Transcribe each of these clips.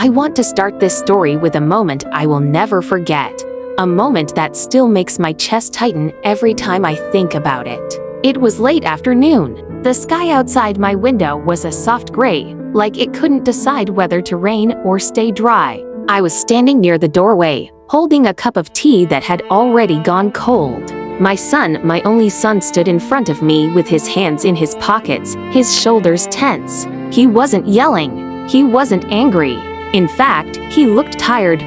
I want to start this story with a moment I will never forget. A moment that still makes my chest tighten every time I think about it. It was late afternoon. The sky outside my window was a soft gray, like it couldn't decide whether to rain or stay dry. I was standing near the doorway, holding a cup of tea that had already gone cold. My son, my only son, stood in front of me with his hands in his pockets, his shoulders tense. He wasn't yelling. He wasn't angry. In fact, he looked tired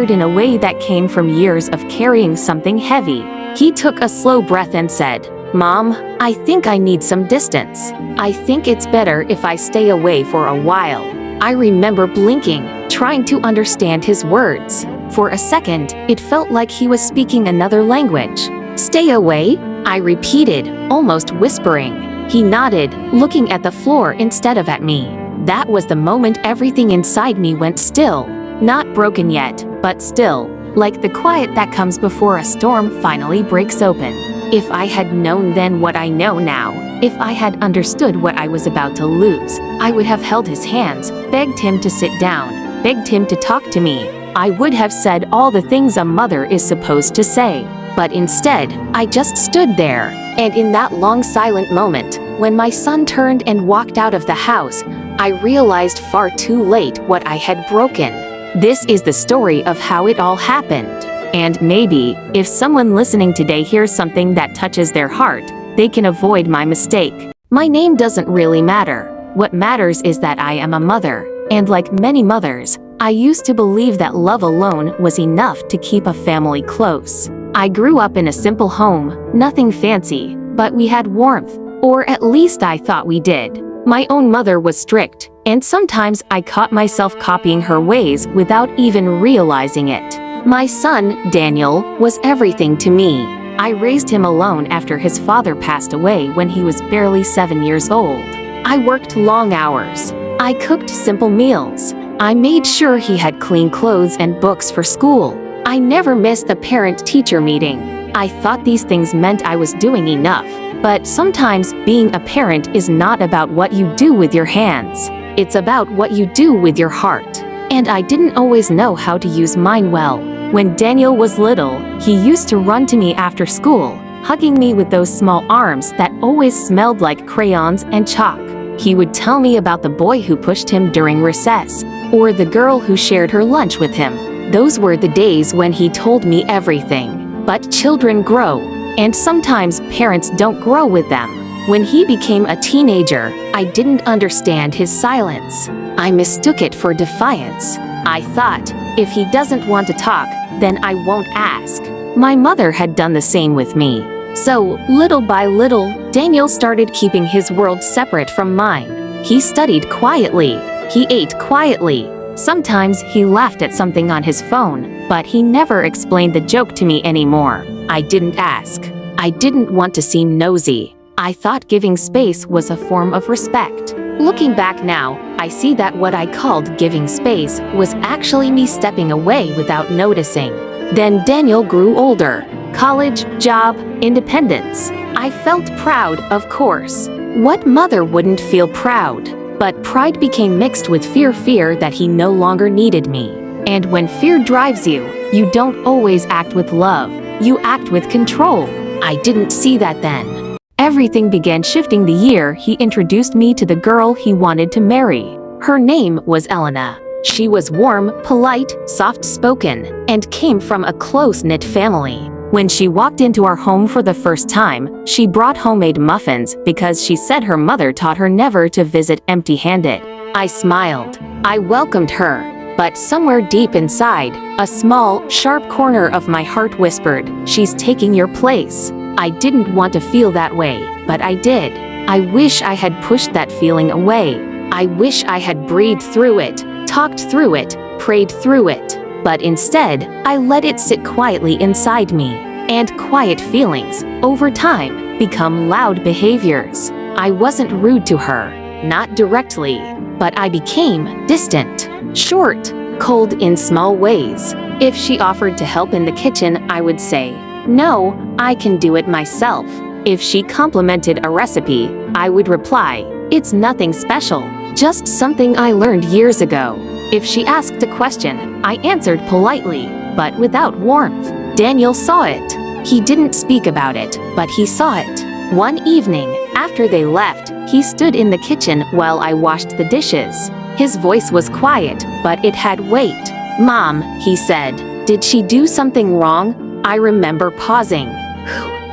in a way that came from years of carrying something heavy. He took a slow breath and said, "Mom, I think I need some distance. I think it's better if I stay away for a while." I remember blinking, trying to understand his words. For a second, it felt like he was speaking another language. "Stay away?" I repeated, almost whispering. He nodded, looking at the floor instead of at me. That was the moment everything inside me went still. Not broken yet, but still. Like the quiet that comes before a storm finally breaks open. If I had known then what I know now, if I had understood what I was about to lose, I would have held his hands, begged him to sit down, begged him to talk to me. I would have said all the things a mother is supposed to say. But instead, I just stood there. And in that long silent moment, when my son turned and walked out of the house, I realized far too late what I had broken. This is the story of how it all happened. And maybe, if someone listening today hears something that touches their heart, they can avoid my mistake. My name doesn't really matter. What matters is that I am a mother. And like many mothers, I used to believe that love alone was enough to keep a family close. I grew up in a simple home, nothing fancy, but we had warmth, or at least I thought we did. My own mother was strict, and sometimes I caught myself copying her ways without even realizing it. My son, Daniel, was everything to me. I raised him alone after his father passed away when he was barely 7 years old. I worked long hours. I cooked simple meals. I made sure he had clean clothes and books for school. I never missed a parent-teacher meeting. I thought these things meant I was doing enough. But sometimes being a parent is not about what you do with your hands. It's about what you do with your heart. And I didn't always know how to use mine well. When Daniel was little, he used to run to me after school, hugging me with those small arms that always smelled like crayons and chalk. He would tell me about the boy who pushed him during recess, or the girl who shared her lunch with him. Those were the days when he told me everything. But children grow, and sometimes parents don't grow with them. When he became a teenager, I didn't understand his silence. I mistook it for defiance. I thought, if he doesn't want to talk, then I won't ask. My mother had done the same with me. So, little by little, Daniel started keeping his world separate from mine. He studied quietly. He ate quietly. Sometimes he laughed at something on his phone, but he never explained the joke to me anymore. I didn't ask. I didn't want to seem nosy. I thought giving space was a form of respect. Looking back now, I see that what I called giving space was actually me stepping away without noticing. Then Daniel grew older. College, job, independence. I felt proud, of course. What mother wouldn't feel proud? But pride became mixed with fear that he no longer needed me. And when fear drives you, you don't always act with love. You act with control. I didn't see that then. Everything began shifting the year he introduced me to the girl he wanted to marry. Her name was Elena. She was warm, polite, soft-spoken, and came from a close-knit family. When she walked into our home for the first time, she brought homemade muffins because she said her mother taught her never to visit empty-handed. I smiled. I welcomed her. But somewhere deep inside, a small, sharp corner of my heart whispered, "She's taking your place." I didn't want to feel that way, but I did. I wish I had pushed that feeling away. I wish I had breathed through it, talked through it, prayed through it. But instead, I let it sit quietly inside me. And quiet feelings, over time, become loud behaviors. I wasn't rude to her, not directly, but I became distant, short, cold in small ways. If she offered to help in the kitchen, I would say, "No, I can do it myself." If she complimented a recipe, I would reply, "It's nothing special." Just something I learned years ago. If she asked a question, I answered politely, but without warmth. Daniel saw it. He didn't speak about it, but he saw it. One evening, after they left, he stood in the kitchen while I washed the dishes. His voice was quiet, but it had weight. "Mom," he said, "did she do something wrong?" I remember pausing.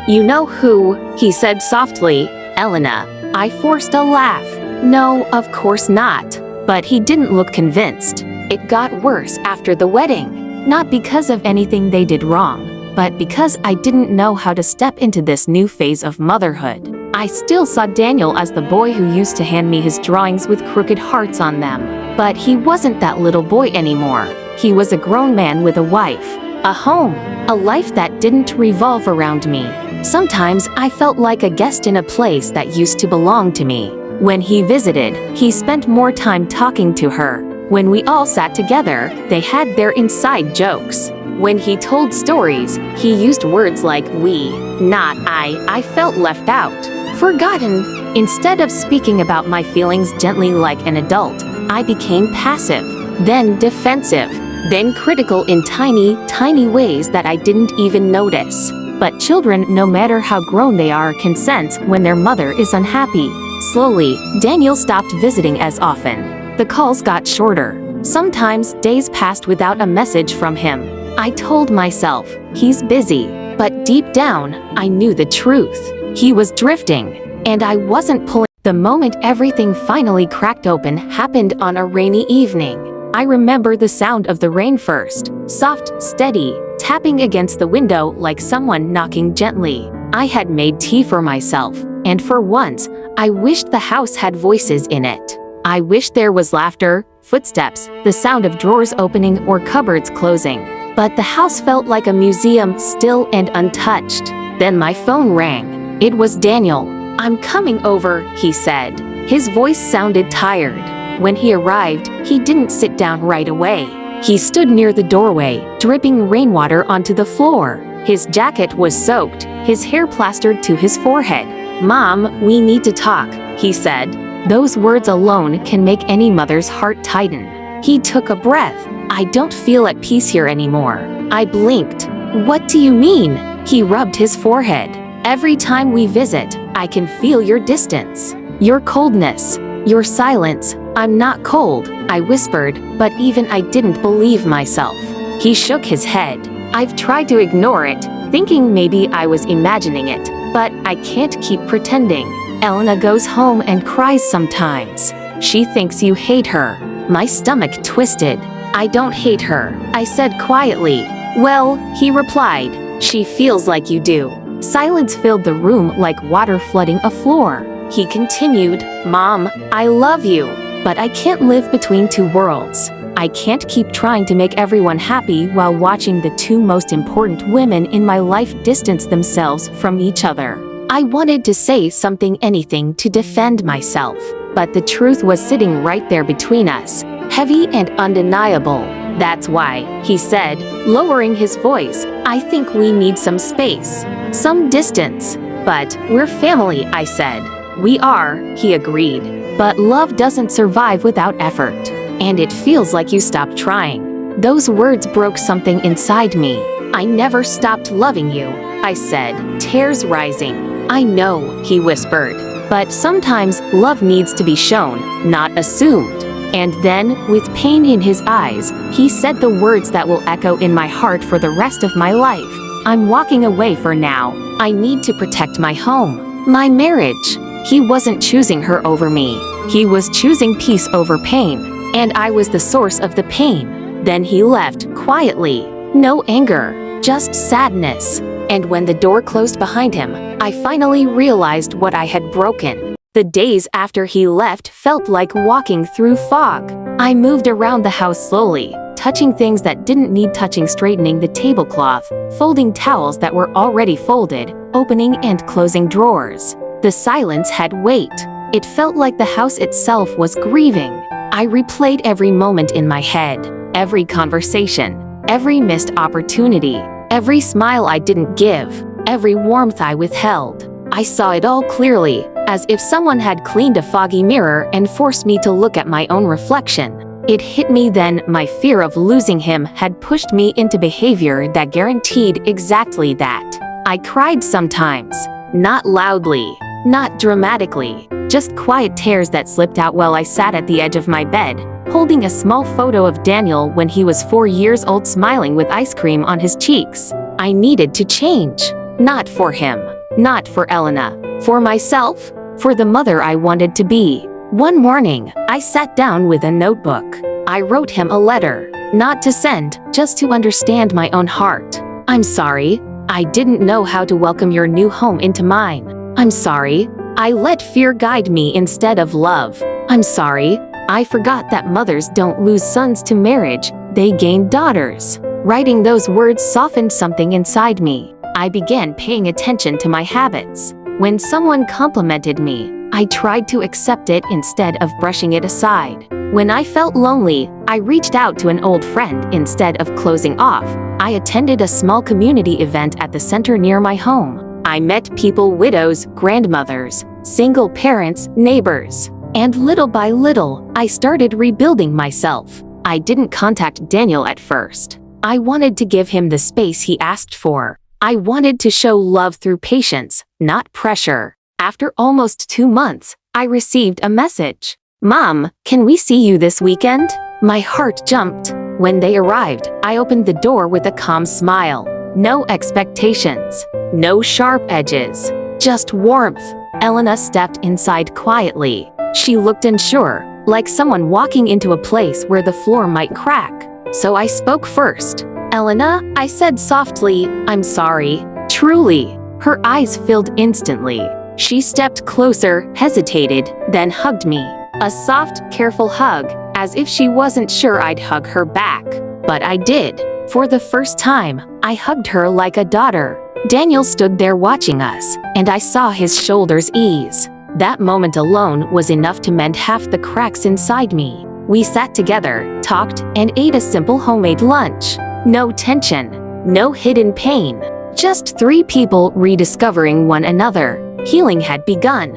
"You know who?" he said softly. "Elena." I forced a laugh. "No, of course not." But he didn't look convinced. It got worse after the wedding. Not because of anything they did wrong, but because I didn't know how to step into this new phase of motherhood. I still saw Daniel as the boy who used to hand me his drawings with crooked hearts on them. But he wasn't that little boy anymore. He was a grown man with a wife, a home, a life that didn't revolve around me. Sometimes I felt like a guest in a place that used to belong to me. When he visited, he spent more time talking to her. When we all sat together, they had their inside jokes. When he told stories, he used words like we, not I. I felt left out, forgotten. Instead of speaking about my feelings gently like an adult, I became passive, then defensive, then critical in tiny, tiny ways that I didn't even notice. But children, no matter how grown they are, can sense when their mother is unhappy. Slowly, Daniel stopped visiting as often. The calls got shorter. Sometimes days passed without a message from him. I told myself, he's busy. But deep down, I knew the truth. He was drifting, and I wasn't pulling. The moment everything finally cracked open happened on a rainy evening. I remember the sound of the rain first, soft, steady, tapping against the window like someone knocking gently. I had made tea for myself, and for once, I wished the house had voices in it. I wished there was laughter, footsteps, the sound of drawers opening or cupboards closing. But the house felt like a museum, still and untouched. Then my phone rang. It was Daniel. "I'm coming over," he said. His voice sounded tired. When he arrived, he didn't sit down right away. He stood near the doorway, dripping rainwater onto the floor. His jacket was soaked, his hair plastered to his forehead. "Mom, we need to talk," he said. Those words alone can make any mother's heart tighten. He took a breath. "I don't feel at peace here anymore." I blinked. "What do you mean?" He rubbed his forehead. "Every time we visit, I can feel your distance, your coldness, your silence." "I'm not cold," I whispered, but even I didn't believe myself. He shook his head. "I've tried to ignore it, thinking maybe I was imagining it, but I can't keep pretending. Elena goes home and cries sometimes. She thinks you hate her." My stomach twisted. "I don't hate her," I said quietly. "Well," he replied, "she feels like you do." Silence filled the room like water flooding a floor. He continued, "Mom, I love you, but I can't live between two worlds. I can't keep trying to make everyone happy while watching the two most important women in my life distance themselves from each other." I wanted to say something, anything to defend myself, but the truth was sitting right there between us, heavy and undeniable. "That's why," he said, lowering his voice, "I think we need some space, some distance." "But we're family," I said. "We are," he agreed. "But love doesn't survive without effort. And it feels like you stopped trying." Those words broke something inside me. "I never stopped loving you," I said, tears rising. "I know," he whispered. "But sometimes love needs to be shown, not assumed." And then, with pain in his eyes, he said the words that will echo in my heart for the rest of my life. "I'm walking away for now. I need to protect my home, my marriage." He wasn't choosing her over me. He was choosing peace over pain, and I was the source of the pain. Then he left, quietly. No anger, just sadness. And when the door closed behind him, I finally realized what I had broken. The days after he left felt like walking through fog. I moved around the house slowly, touching things that didn't need touching, straightening the tablecloth, folding towels that were already folded, opening and closing drawers. The silence had weight. It felt like the house itself was grieving. I replayed every moment in my head, every conversation, every missed opportunity, every smile I didn't give, every warmth I withheld. I saw it all clearly, as if someone had cleaned a foggy mirror and forced me to look at my own reflection. It hit me then, my fear of losing him had pushed me into behavior that guaranteed exactly that. I cried sometimes, not loudly, not dramatically, just quiet tears that slipped out while I sat at the edge of my bed, holding a small photo of Daniel when he was 4 years old, smiling with ice cream on his cheeks. I needed to change. Not for him, not for Elena, for myself, for the mother I wanted to be. One morning, I sat down with a notebook. I wrote him a letter, not to send, just to understand my own heart. I'm sorry. I didn't know how to welcome your new home into mine. I'm sorry. I let fear guide me instead of love. I'm sorry. I forgot that mothers don't lose sons to marriage, they gain daughters. Writing those words softened something inside me. I began paying attention to my habits. When someone complimented me, I tried to accept it instead of brushing it aside. When I felt lonely, I reached out to an old friend instead of closing off. I attended a small community event at the center near my home. I met people, widows, grandmothers, single parents, neighbors. And little by little, I started rebuilding myself. I didn't contact Daniel at first. I wanted to give him the space he asked for. I wanted to show love through patience, not pressure. After almost 2 months, I received a message. "Mom, can we see you this weekend?" My heart jumped. When they arrived, I opened the door with a calm smile. No expectations, no sharp edges, just warmth. Elena stepped inside quietly. She looked unsure, like someone walking into a place where the floor might crack. So I spoke first. "Elena," I said softly, "I'm sorry." Truly. Her eyes filled instantly. She stepped closer, hesitated, then hugged me. A soft, careful hug, as if she wasn't sure I'd hug her back. But I did. For the first time, I hugged her like a daughter. Daniel stood there watching us, and I saw his shoulders ease. That moment alone was enough to mend half the cracks inside me. We sat together, talked, and ate a simple homemade lunch. No tension, no hidden pain. Just 3 people rediscovering one another. Healing had begun.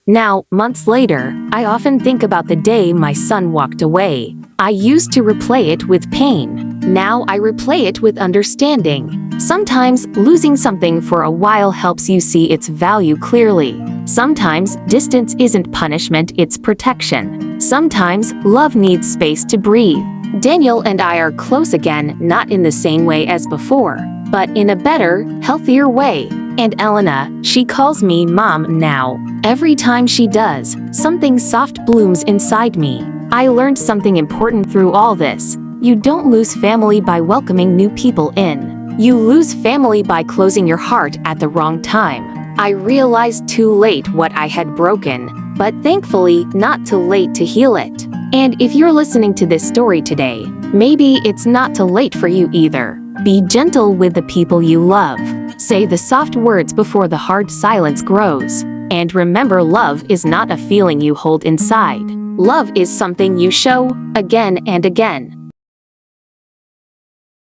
Now, months later, I often think about the day my son walked away. I used to replay it with pain. Now I replay it with understanding. Sometimes, losing something for a while helps you see its value clearly. Sometimes, distance isn't punishment, it's protection. Sometimes, love needs space to breathe. Daniel and I are close again, not in the same way as before, but in a better, healthier way. And Elena, she calls me Mom now. Every time she does, something soft blooms inside me. I learned something important through all this. You don't lose family by welcoming new people in. You lose family by closing your heart at the wrong time. I realized too late what I had broken, but thankfully not too late to heal it. And if you're listening to this story today, maybe it's not too late for you either. Be gentle with the people you love. Say the soft words before the hard silence grows. And remember, love is not a feeling you hold inside. Love is something you show again and again.